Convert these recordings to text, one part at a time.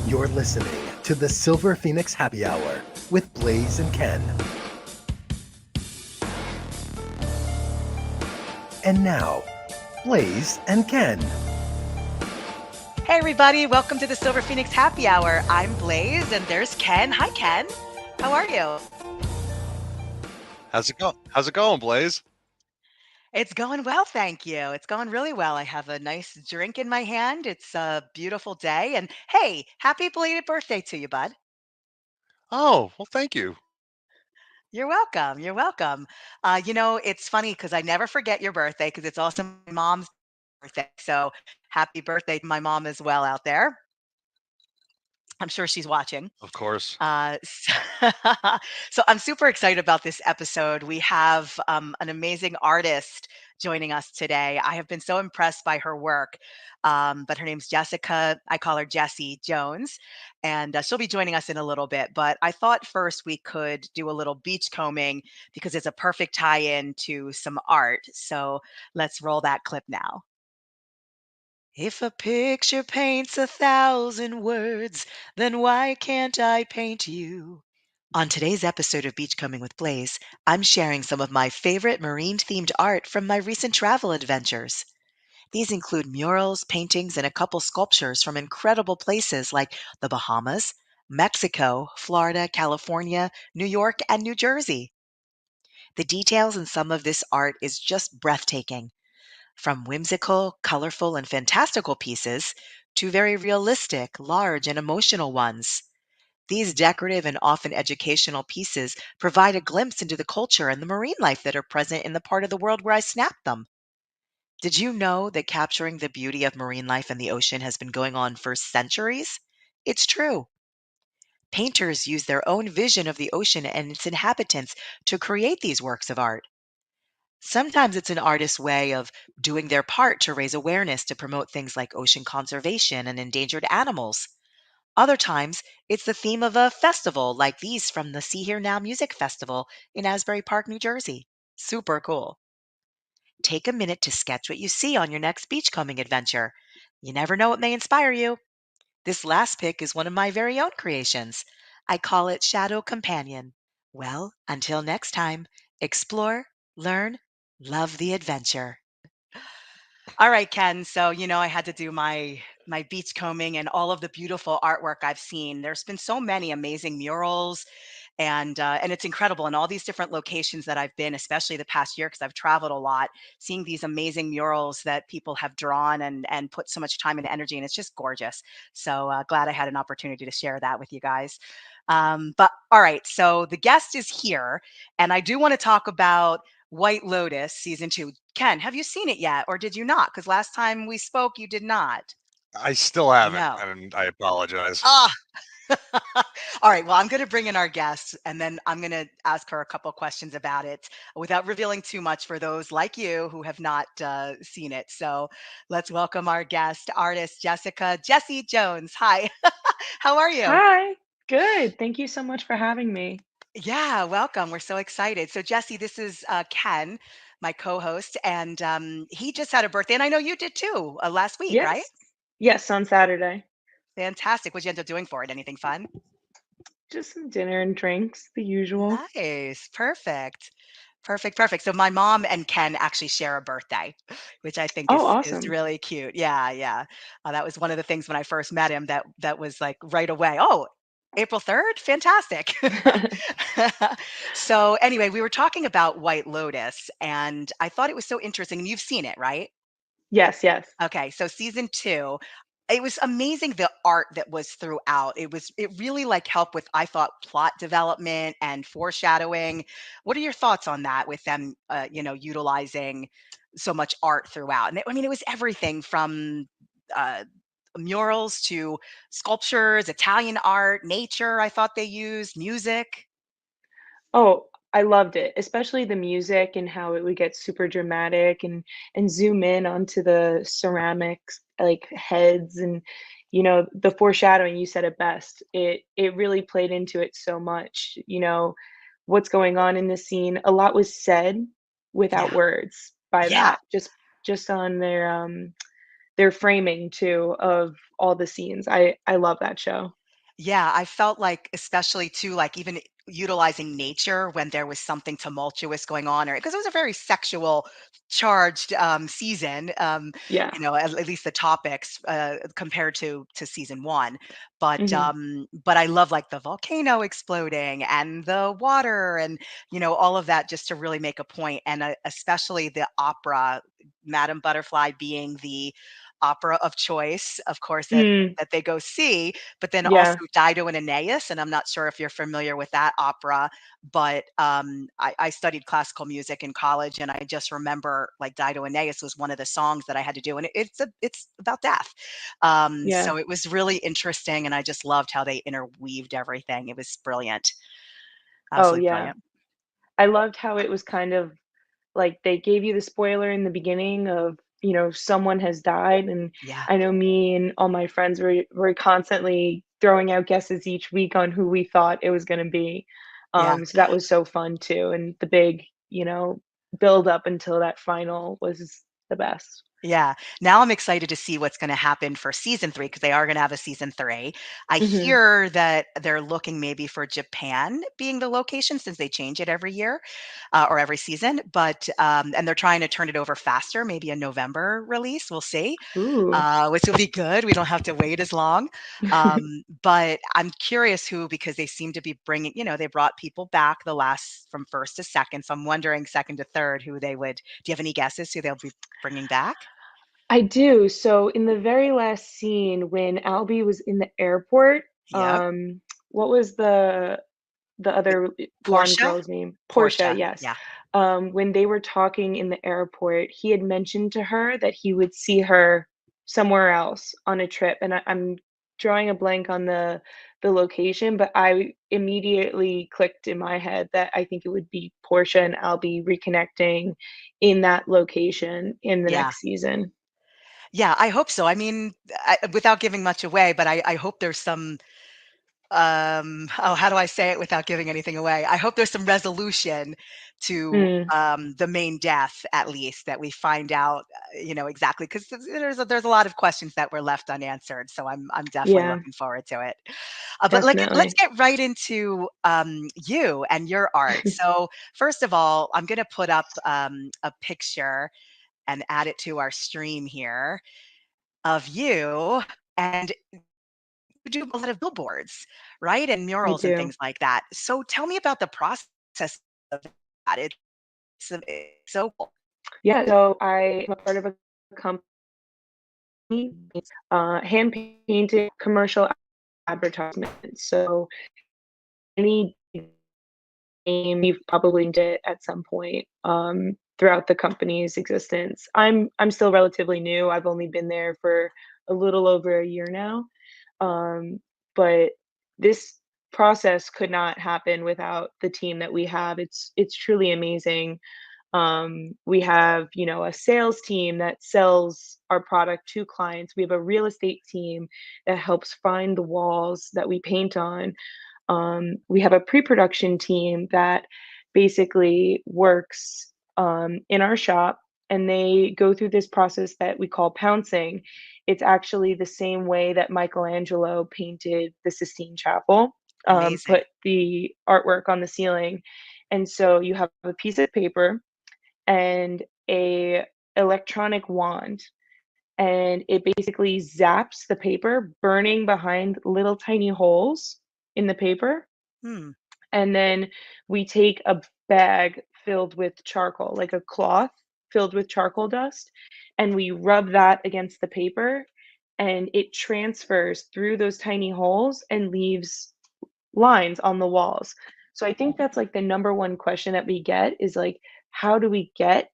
You're listening to the Silver Phoenix Happy Hour with Blaze and Ken. And now, Blaze and Ken. Hey everybody, welcome to the Silver Phoenix Happy Hour. I'm Blaze and there's Ken. Hi Ken. How are you? How's it going, Blaze? It's going well, thank you. It's going really well. I have a nice drink in my hand. It's a beautiful day. And hey, happy belated birthday to you, bud. Oh, well, thank you. You're welcome. You're welcome. It's funny because I never forget your birthday because it's also my mom's birthday. So happy birthday to my mom as well out there. I'm sure she's watching. Of course. Uh, so, so I'm super excited about this episode. We have an amazing artist joining us today. I have been so impressed by her work. But her name's Jessica. I call her Jessie Jones, and she'll be joining us in a little bit. But I thought first we could do a little beachcombing because it's a perfect tie-in to some art. So let's roll that clip now. If a picture paints 1,000 words, then why can't I paint you? On today's episode of Beachcombing with Blaze, I'm sharing some of my favorite marine themed art from my recent travel adventures. These include murals, paintings, and a couple sculptures from incredible places like the Bahamas, Mexico, Florida, California, New York, and New Jersey. The details in some of this art is just breathtaking. From whimsical, colorful, and fantastical pieces to very realistic, large, and emotional ones. These decorative and often educational pieces provide a glimpse into the culture and the marine life that are present in the part of the world where I snapped them. Did you know that capturing the beauty of marine life in the ocean has been going on for centuries? It's true. Painters use their own vision of the ocean and its inhabitants to create these works of art. Sometimes it's an artist's way of doing their part to raise awareness to promote things like ocean conservation and endangered animals. Other times, it's the theme of a festival like these from the See Here Now Music Festival in Asbury Park, New Jersey. Super cool. Take a minute to sketch what you see on your next beachcombing adventure. You never know what may inspire you. This last pick is one of my very own creations. I call it Shadow Companion. Well, until next time, explore, learn, love the adventure. All right, Ken. So, I had to do my beach combing and all of the beautiful artwork I've seen. There's been so many amazing murals, and it's incredible in all these different locations that I've been, especially the past year because I've traveled a lot, seeing these amazing murals that people have drawn and put so much time and energy, and it's just gorgeous. So glad I had an opportunity to share that with you guys. But all right, so the guest is here, and I do want to talk about White Lotus season two. Ken, have you seen it yet, or did you not? Because last time we spoke, you did not. I still haven't, No. and I apologize. Ah. All right. Well, I'm going to bring in our guest, and then I'm going to ask her a couple questions about it without revealing too much for those like you who have not seen it. So let's welcome our guest, artist Jessica Jessie Jones. Hi. How are you? Hi. Good. Thank you so much for having me. Yeah, welcome. We're so excited. So, Jesse, this is Ken, my co host, and he just had a birthday. And I know you did too last week, right? Yes. Yes, on Saturday. Fantastic. What'd you end up doing for it? Anything fun? Just some dinner and drinks, the usual. Nice. Perfect. Perfect. Perfect. So, my mom and Ken actually share a birthday, which I think Oh, is awesome. really cute. Yeah, yeah. That was one of the things when I first met him that was like right away. Oh, April 3rd? Fantastic. So anyway, we were talking about White Lotus, and I thought it was so interesting. And you've seen it, right? Yes, yes. Okay, so season two, it was amazing the art that was throughout. It really like helped with I thought plot development and foreshadowing. What are your thoughts on that with them utilizing so much art throughout? And I mean it was everything from uh murals to sculptures, Italian art, nature, I thought they used, music. Oh, I loved it, especially the music and how it would get super dramatic and zoom in onto the ceramics like heads and the foreshadowing. You said it best. It really played into it so much. What's going on in the scene. A lot was said without Yeah. words by Yeah. that. Just on their their framing too of all the scenes. I love that show. Yeah, I felt like, especially too, like even utilizing nature when there was something tumultuous going on, or because it was a very sexual charged season, Yeah. at least the topics compared to season one. Hmm. But I love like the volcano exploding and the water and all of that just to really make a point, and especially the opera, Madame Butterfly being the opera of choice, of course, that Mm, that they go see, but then also yeah. Dido and Aeneas, and I'm not sure if you're familiar with that opera, but I studied classical music in college, and I just remember like Dido and Aeneas was one of the songs that I had to do, and it's about death. Yeah. So it was really interesting, and I just loved how they interweaved everything. It was brilliant, Oh, absolutely yeah. brilliant. I loved how it was kind of like they gave you the spoiler in the beginning of, someone has died, and Yeah, I know me and all my friends were constantly throwing out guesses each week on who we thought it was gonna be. yeah. So that was so fun too, and the big, build up until that final was the best. Yeah. Now I'm excited to see what's gonna happen for season 3 because they are gonna have a season 3. I Mhm. hear that they're looking maybe for Japan being the location since they change it every year, or every season, and they're trying to turn it over faster, maybe a November release, we'll see, Ooh. which will be good. We don't have to wait as long. But I'm curious who, because they seem to be bringing, they brought people back the last from 1st to 2nd, so I'm wondering 2nd to 3rd who they would. Do you have any guesses who they'll be bringing back? I do. So in the very last scene when Albie was in the airport, Yep. what was the other blonde Portia? girl's name? Portia, Portia, yes. yeah, When they were talking in the airport, he had mentioned to her that he would see her somewhere else on a trip, and I'm drawing a blank on the location, but I immediately clicked in my head that I think it would be Portia and Albie reconnecting in that location in the yeah. next season. Yeah, I hope so. I mean, without giving much away, but I hope there's some, oh, how do I say it without giving anything away? I hope there's some resolution to, Mm, the main death, at least, that we find out, exactly, 'cause there's a lot of questions that were left unanswered, so I'm definitely yeah, looking forward to it. But let's definitely. get right into, you and your art. So, first of all, I'm gonna put up, a picture and add it to our stream here of you, and you do a lot of billboards, right? And I murals and do. things like that. So tell me about the process of that. It's so cool. Yeah, so I am a part of a company, hand painted commercial advertisements. So any name you've probably did at some point throughout the company's existence. I'm still relatively new. I've only been there for a little over a year now, um, but this process could not happen without the team that we have. It's truly amazing. We have, a sales team that sells our product to clients. We have a real estate team that helps find the walls that we paint on. We have a pre-production team that basically works in our shop, and they go through this process that we call pouncing. It's actually the same way that Michelangelo painted the Sistine Chapel, Amazing. put the artwork on the ceiling. And so you have a piece of paper and a electronic wand, and it basically zaps the paper, burning behind little tiny holes in the paper. Hmm. And then we take a bag filled with charcoal, like a cloth filled with charcoal dust, and we rub that against the paper, and it transfers through those tiny holes and leaves lines on the walls. So I think that's like the number one question that we get is like, how do we get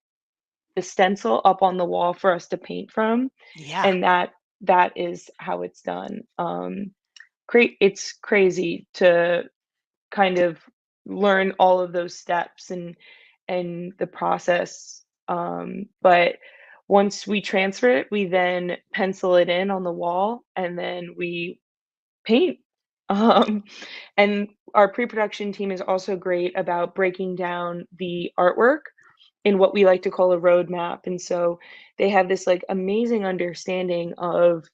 the stencil up on the wall for us to paint from? Yeah. And that is how it's done. It's crazy to kind of learn all of those steps and the process. But once we transfer it, we then pencil it in on the wall and then we paint. Um, and our pre-production team is also great about breaking down the artwork in what we like to call a roadmap. And so they have this like amazing understanding of,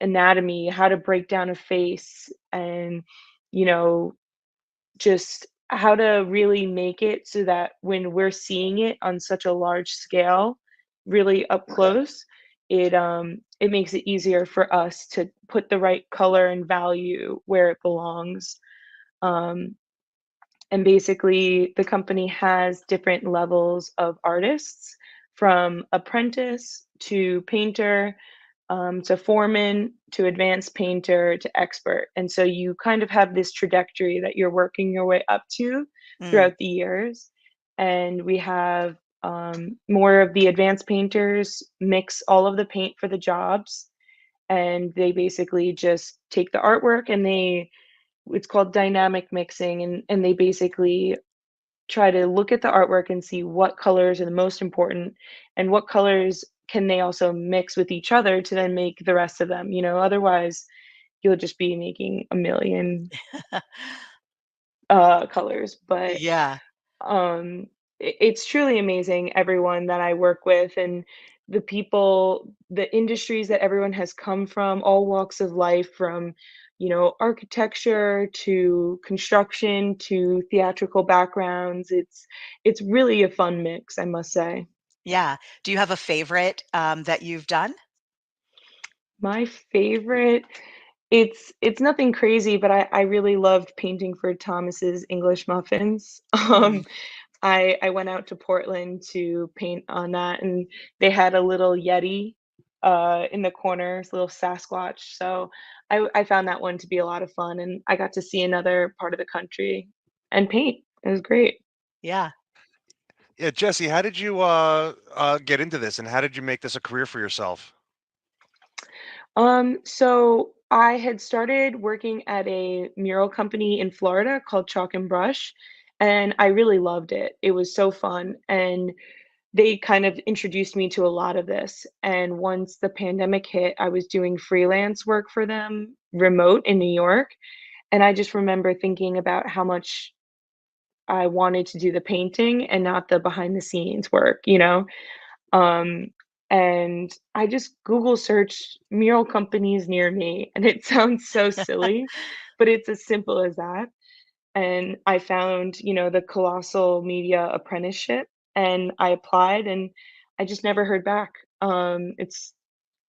anatomy, how to break down a face, and, you know, just how to really make it so that when we're seeing it on such a large scale, really up close, it makes it easier for us to put the right color and value where it belongs. Um, and basically, the company has different levels of artists, from apprentice to painter, to foreman to advanced painter to expert. And so you kind of have this trajectory that you're working your way up to Mm, throughout the years. And we have more of the advanced painters mix all of the paint for the jobs. And they basically just take the artwork, and it's called dynamic mixing, and they basically try to look at the artwork and see what colors are the most important, and what colors can they also mix with each other to then make the rest of them. Otherwise you'll just be making a million colors. But yeah. it's truly amazing, everyone that I work with, and the people, the industries that everyone has come from, all walks of life, from architecture to construction to theatrical backgrounds. It's really a fun mix, I must say. Yeah. Do you have a favorite, that you've done? My favorite, it's nothing crazy, but I really loved painting for Thomas's English muffins. Mm. I went out to Portland to paint on that, and they had a little Yeti in the corner, this little Sasquatch. So I found that one to be a lot of fun, and I got to see another part of the country and paint. It was great. Yeah. Yeah, Jesse, how did you get into this, and how did you make this a career for yourself? So I had started working at a mural company in Florida called Chalk and Brush, and I really loved it. It was so fun, and they kind of introduced me to a lot of this. And once the pandemic hit, I was doing freelance work for them remote in New York, and I just remember thinking about how much I wanted to do the painting and not the behind the scenes work. Um, and I just Google searched mural companies near me, and it sounds so silly, but it's as simple as that. And I found, the Colossal Media Apprenticeship, and I applied, and I just never heard back. It's,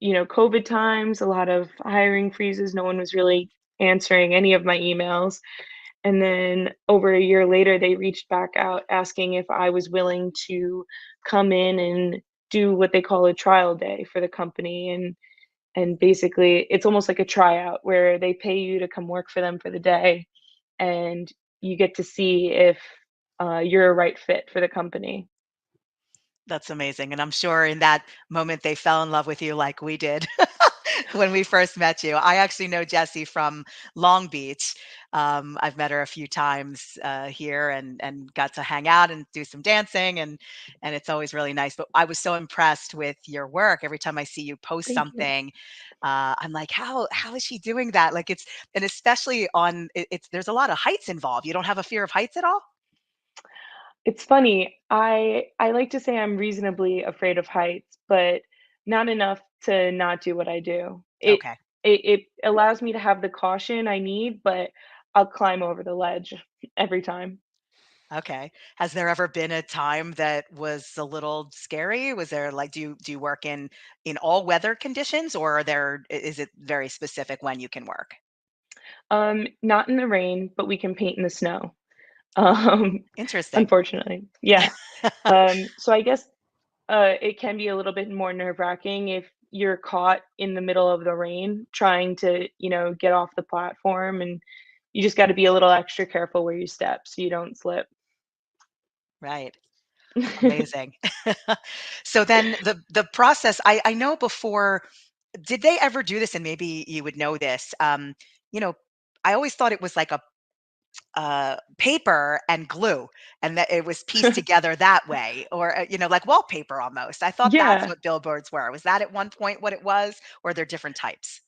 COVID times, a lot of hiring freezes. No one was really answering any of my emails. And then over a year later, they reached back out asking if I was willing to come in and do what they call a trial day for the company. And basically, it's almost like a tryout where they pay you to come work for them for the day, and you get to see if you're a right fit for the company. That's amazing, and I'm sure in that moment they fell in love with you like we did when we first met you. I actually know Jessie from Long Beach. I've met her a few times here, and got to hang out and do some dancing, and it's always really nice. But I was so impressed with your work. Every time I see you post Thank you. something, I'm like, how is she doing that? Like it's and especially on it's there's a lot of heights involved. You don't have a fear of heights at all? It's funny. I like to say I'm reasonably afraid of heights, but not enough to not do what I do. Okay. It allows me to have the caution I need, but I'll climb over the ledge every time. Okay. Has there ever been a time that was a little scary? Was there like do you work in all weather conditions, or is it very specific when you can work? Not in the rain, but we can paint in the snow. Um, Interesting. Unfortunately, yeah. So I guess it can be a little bit more nerve-wracking if you're caught in the middle of the rain trying to, get off the platform, and you just got to be a little extra careful where you step so you don't slip. Right. Amazing. So then the process, I know before, did they ever do this, and maybe you would know this, you know, I always thought it was like a paper and glue, and that it was pieced together that way, or like wallpaper almost. I thought that's Yeah. what billboards were. Was that at one point what it was, or they're different types?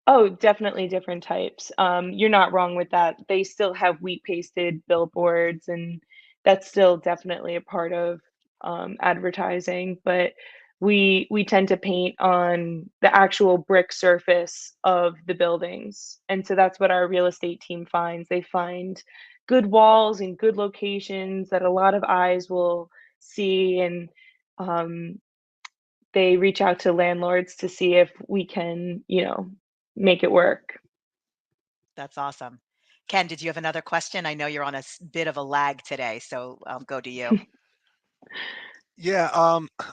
Oh, definitely different types. You're not wrong with that. They still have wheat pasted billboards, and that's still definitely a part of advertising, but we tend to paint on the actual brick surface of the buildings, and so that's what our real estate team finds. They find good walls in good locations that a lot of eyes will see, and um, they reach out to landlords to see if we can, make it work. That's awesome. Ken, did you have another question? I know you're on a bit of a lag today, so I'll go to you. Yeah,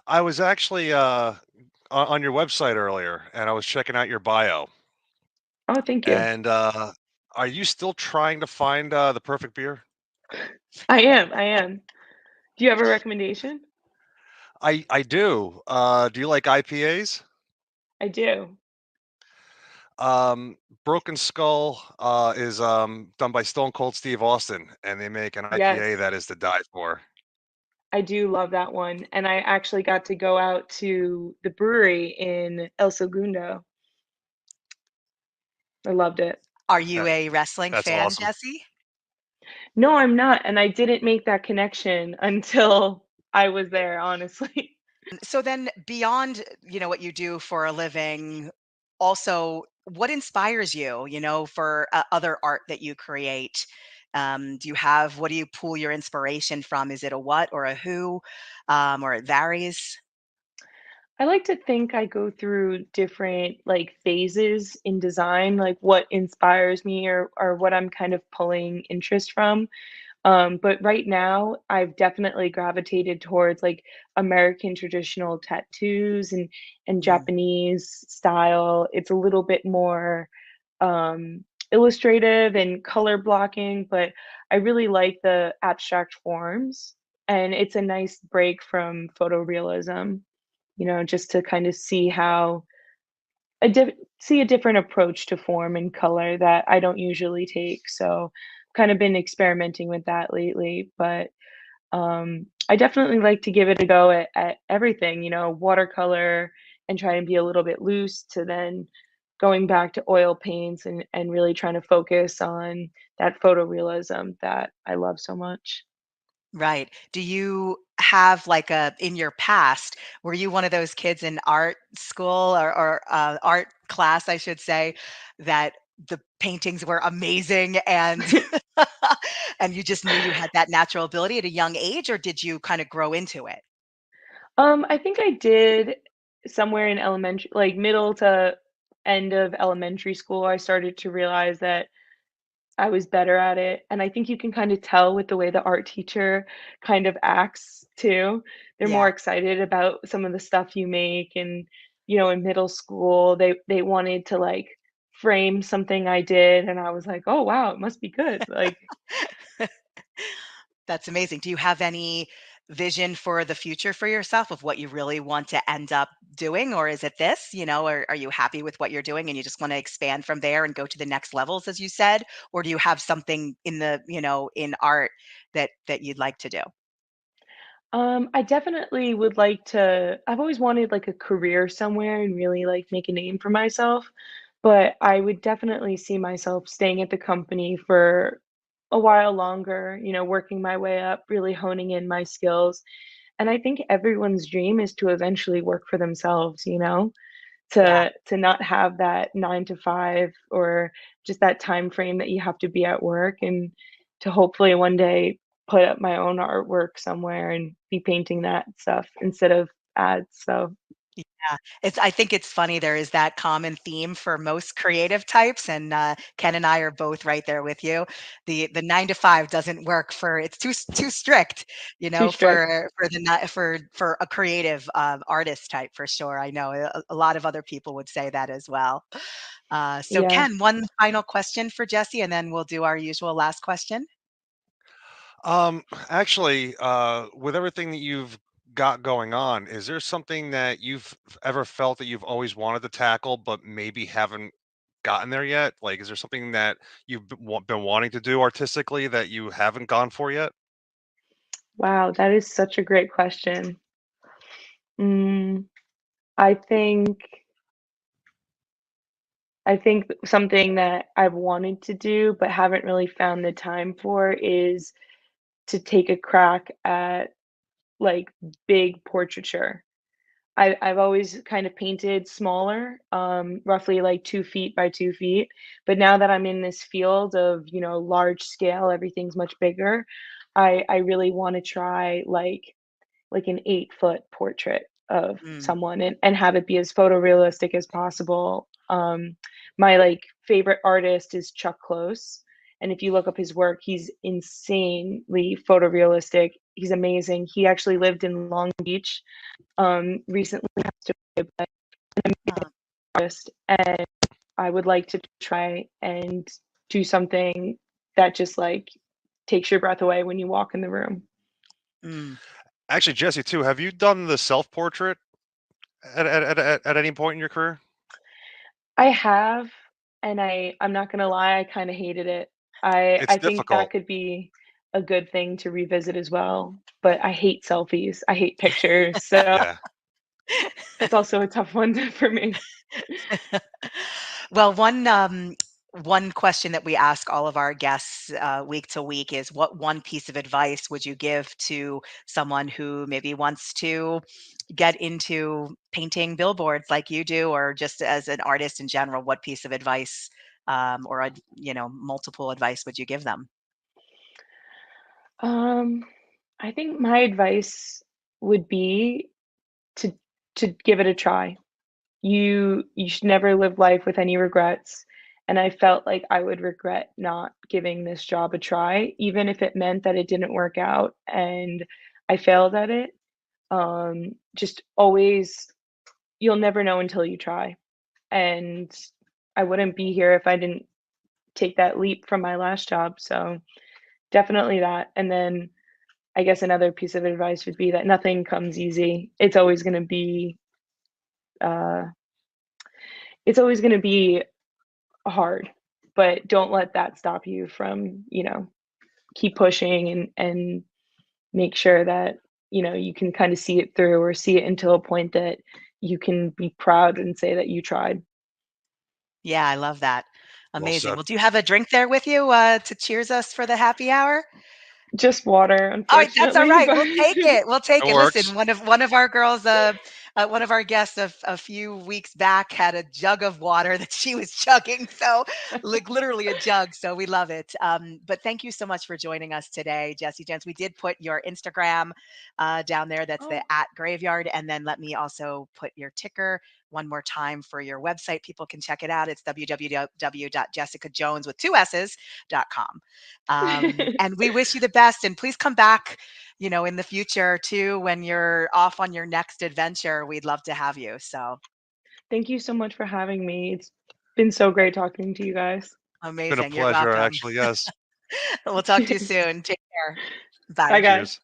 I was actually on your website earlier, and I was checking out your bio. Oh, thank you. And are you still trying to find the perfect beer? I am. Do you have a recommendation? I do. Do you like IPAs? I do. Um, Broken Skull is done by Stone Cold Steve Austin, and they make an IPA Yes, that is to die for. I do love that one, and I actually got to go out to the brewery in El Segundo. I loved it. Are you That a wrestling that's fan, awesome. Jesse? No, I'm not, and I didn't make that connection until I was there, honestly. So then beyond, what you do for a living, also what inspires you, for other art that you create? What do you pull your inspiration from? Is it a what or a who? Or it varies? I like to think I go through different, like, phases in design, like, what inspires me or what I'm kind of pulling interest from. But right now, I've definitely gravitated towards like American traditional tattoos and Mm, Japanese style. It's a little bit more illustrative and color blocking, but I really like the abstract forms. And it's a nice break from photorealism, just to kind of see how see a different approach to form and color that I don't usually take. So, kind of been experimenting with that lately, but I definitely like to give it a go at everything, watercolor and try and be a little bit loose to then going back to oil paints and really trying to focus on that photorealism that I love so much. right. Do you have like in your past, were you one of those kids in art school or art class, I should say, that the paintings were amazing and and you just knew you had that natural ability at a young age, or did you kind of grow into it? I think I did somewhere in elementary, like middle to end of elementary school, I started to realize that I was better at it, and I think you can kind of tell with the way the art teacher kind of acts too. They're more Yeah. excited about some of the stuff you make, and in middle school, they wanted to like frame something I did, and I was like, "Oh wow, it must be good." Like, That's amazing. Do you have any vision for the future for yourself of what you really want to end up doing? Or is it this, or are you happy with what you're doing and you just want to expand from there and go to the next levels, as you said? Or do you have something in in art that you'd like to do? I definitely would like to. I've always wanted like a career somewhere and really like make a name for myself, but I would definitely see myself staying at the company for a while longer, working my way up, really honing in my skills. And I think everyone's dream is to eventually work for themselves, Yeah. to not have that 9 to 5 or just that time frame that you have to be at work, and to hopefully one day put up my own artwork somewhere and be painting that stuff instead of ads. So, Yeah, I think it's funny there is that common theme for most creative types, and, Ken and I are both right there with you. The 9 to 5 doesn't work for it's too strict, too strict. for a creative, artist type for sure. I know a lot of other people would say that as well. So Yeah. Ken, one final question for Jesse, and then we'll do our usual last question. Actually, with everything that you've got going on, is there something that you've ever felt that you've always wanted to tackle, but maybe haven't gotten there yet? Like, is there something that you've been wanting to do artistically that you haven't gone for yet? Wow, that is such a great question. Mm, I think something that I've wanted to do but haven't really found the time for is to take a crack at like big portraiture. I've always kind of painted smaller, roughly like 2 feet by 2 feet. But now that I'm in this field of, large scale, everything's much bigger. I really want to try like an 8 foot portrait of Mm. someone and have it be as photorealistic as possible. My like favorite artist is Chuck Close. And if you look up his work, he's insanely photorealistic. He's amazing. He actually lived in Long Beach, recently passed away, but Uh, artist, and I would like to try and do something that just like takes your breath away when you walk in the room. mm. Actually, Jesse, too, have you done the self portrait at any point in your career? I have, and I'm not gonna lie, I kind of hated it. I It's I think that difficult. could be a good thing to revisit as well. But I hate selfies. I hate pictures, so Yeah. it's also a tough one for me. Well, one question that we ask all of our guests week to week is, what one piece of advice would you give to someone who maybe wants to get into painting billboards like you do, or just as an artist in general? What piece of advice, or multiple advice would you give them? Um, I think my advice would be to give it a try. You should never live life with any regrets, and I felt like I would regret not giving this job a try, even if it meant that it didn't work out and I failed at it. Just always, you'll never know until you try, and I wouldn't be here if I didn't take that leap from my last job, so definitely that. And then I guess another piece of advice would be that nothing comes easy. Uh it's always gonna be hard, but don't let that stop you from, keep pushing and make sure that, you can kind of see it through or see it until a point that you can be proud and say that you tried. Yeah, I love that. Well Amazing. said. Well, do you have a drink there with you to cheers us for the happy hour? Just water, All right, that's all unfortunately, right. but We'll take it. We'll take It it. Listen, works. one of our girls, one of our guests a few weeks back had a jug of water that she was chugging. So, like literally a jug. So we love it. But thank you so much for joining us today, Jesse Jens. We did put your Instagram down there. That's the oh, at graveyard. And then let me also put your ticker one more time for your website. People can check it out. It's www.jessicajones with two S's.com. And we wish you the best. And please come back, in the future too, when you're off on your next adventure. We'd love to have you. So thank you so much for having me. It's been so great talking to you guys. It's been a amazing. You're pleasure, welcome. actually. Yes. We'll talk to you soon. Take care. Bye, Bye. guys. Cheers.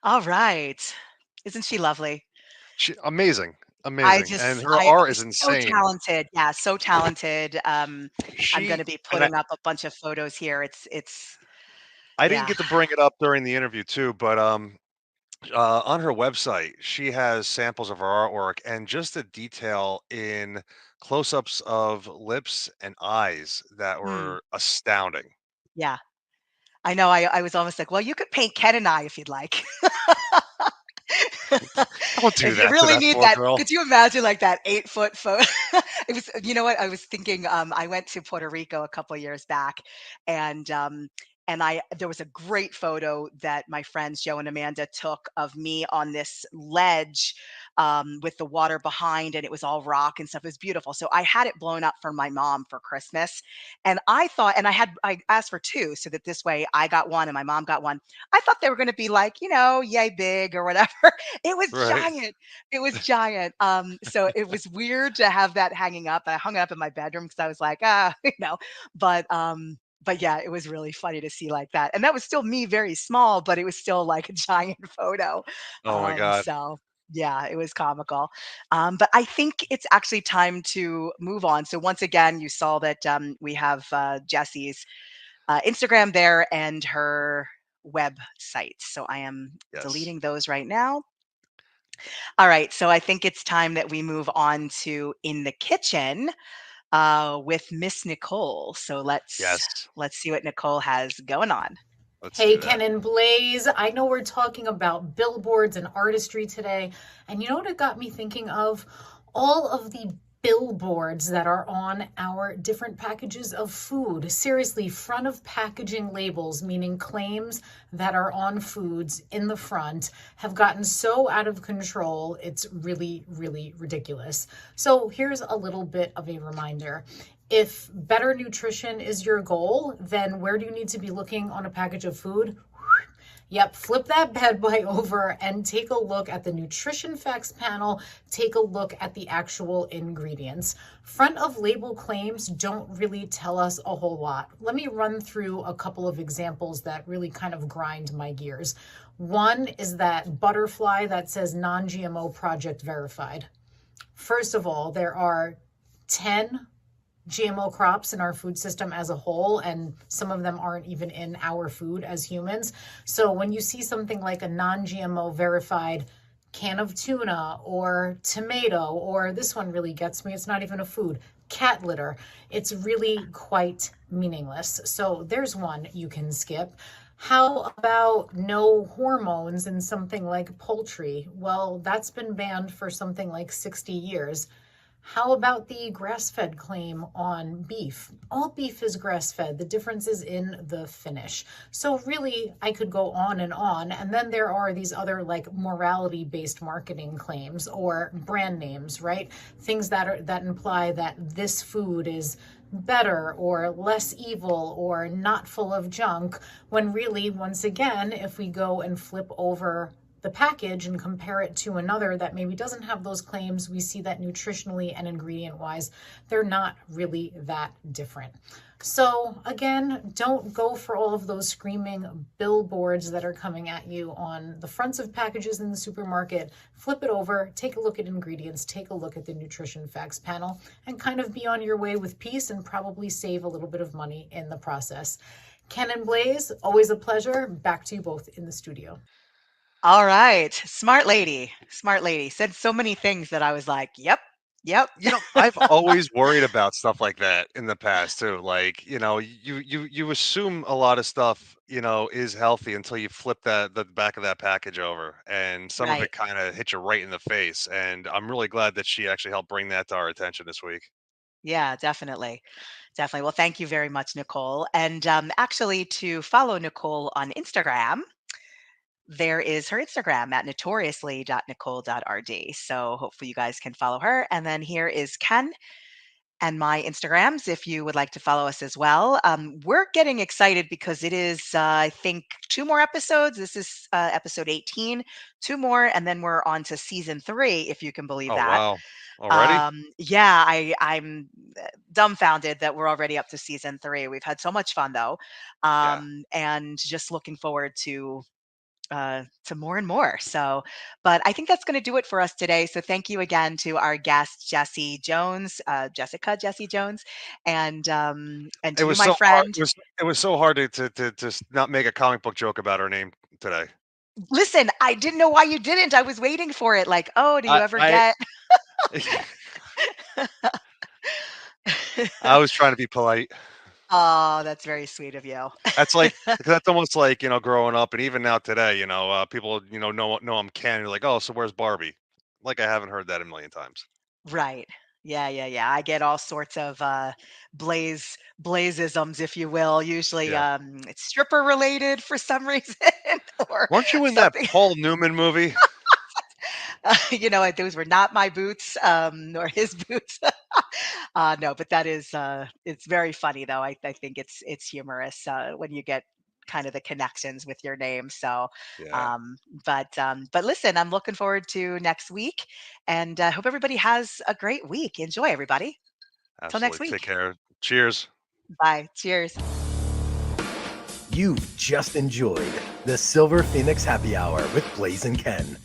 All right. Isn't she lovely? Amazing. Amazing. And her I art is so insane. talented. Yeah, so talented. I'm going She, to be and putting up a bunch of photos here. I didn't Yeah. get to bring it up during the interview, too, but on her website, she has samples of her artwork and just the detail in close-ups of lips and eyes that Hmm. were astounding. Yeah. I know. I was almost like, well, you could paint Ken and I if you'd like. Don't do If you that to really that need poor that, girl. could you imagine like that 8 foot photo? It was, you know what? I was thinking, I went to Puerto Rico a couple years back, and there was a great photo that my friends Joe and Amanda took of me on this ledge, with the water behind, and it was all rock and stuff. It was beautiful. So I had it blown up for my mom for Christmas, and I thought, and I asked for two, so that this way I got one and my mom got one. I thought they were going to be like, yay big or whatever. It was Right. giant. It was giant. So it was weird to have that hanging up. I hung it up in my bedroom because I was like, but yeah, it was really funny to see like that. And that was still me very small, but it was still like a giant photo. Oh my God. So yeah, it was comical. But I think it's actually time to move on. So once again, you saw that we have Jessie's Instagram there and her website. So I am Yes. deleting those right now. All right, so I think it's time that we move on to in the kitchen with Miss Nicole. So let's Yes. let's see what Nicole has going on. Let's Hey, do that. Ken and Blaze. I know we're talking about billboards and artistry today. And you know what it got me thinking of? All of the billboards that are on our different packages of food. Seriously, front of packaging labels, meaning claims that are on foods in the front, have gotten so out of control. It's really, really ridiculous. So here's a little bit of a reminder. If better nutrition is your goal, then where do you need to be looking on a package of food? Yep, flip that bad boy over and take a look at the nutrition facts panel. Take a look at the actual ingredients. Front of label claims don't really tell us a whole lot. Let me run through a couple of examples that really kind of grind my gears. One is that butterfly that says non-GMO project verified. First of all, there are 10 GMO crops in our food system as a whole, and some of them aren't even in our food as humans. So when you see something like a non-GMO verified can of tuna or tomato, or this one really gets me, it's not even a food, cat litter, it's really quite meaningless. So there's one you can skip. How about no hormones in something like poultry? Well, that's been banned for something like 60 years. How about the grass-fed claim on beef? All beef is grass-fed. The difference is in the finish. So really, I could go on. And then there are these other like morality-based marketing claims or brand names, right? Things that imply that this food is better or less evil or not full of junk, when really, once again, if we go and flip over the package and compare it to another that maybe doesn't have those claims, we see that nutritionally and ingredient wise, they're not really that different. So again, don't go for all of those screaming billboards that are coming at you on the fronts of packages in the supermarket. Flip it over, take a look at ingredients, take a look at the nutrition facts panel, and kind of be on your way with peace and probably save a little bit of money in the process. Ken and Blaze, always a pleasure. Back to you both in the studio. All right. Smart lady. Smart lady. Said so many things that I was like, yep, yep. I've always worried about stuff like that in the past too. Like, you assume a lot of stuff, is healthy until you flip the back of that package over, and some of Right. it kind of hit you right in the face. And I'm really glad that she actually helped bring that to our attention this week. Yeah, definitely. Definitely. Well, thank you very much, Nicole. And actually, to follow Nicole on Instagram, there is her Instagram at notoriously.nicole.rd. So hopefully you guys can follow her. And then here is Ken and my Instagrams if you would like to follow us as well. We're getting excited because it is, I think, 2 more episodes. This is episode 18, 2 more, and then we're on to season 3, if you can believe Oh, that. wow. Already? Yeah, I'm dumbfounded that we're already up to season 3. We've had so much fun though, Yeah, and just looking forward to more and more. So, but I think that's going to do it for us today. So, thank you again to our guest Jesse Jones, Jessica Jesse Jones, and it to you, was my so hard. friend. It was so hard to not make a comic book joke about her name today. Listen, I didn't know why you didn't. I was waiting for it. Like, oh, do you I ever I get? I was trying to be polite. Oh, that's very sweet of you. That's almost like, growing up, and even now today, people, know I'm Ken. You're like, oh, so where's Barbie? Like I haven't heard that a million times. Right. Yeah, yeah, yeah. I get all sorts of blazeisms, if you will. Usually Yeah. it's stripper related for some reason or Weren't you in that something. Paul Newman movie? Those were not my boots, nor his boots. No, but that is it's very funny though. I think it's humorous when you get kind of the connections with your name. So, Yeah, um, but listen, I'm looking forward to next week, and hope everybody has a great week. Enjoy, everybody. Till next absolutely. Take week. care. Cheers. Bye. Cheers. You've just enjoyed the Silver Phoenix Happy Hour with Blaze and Ken.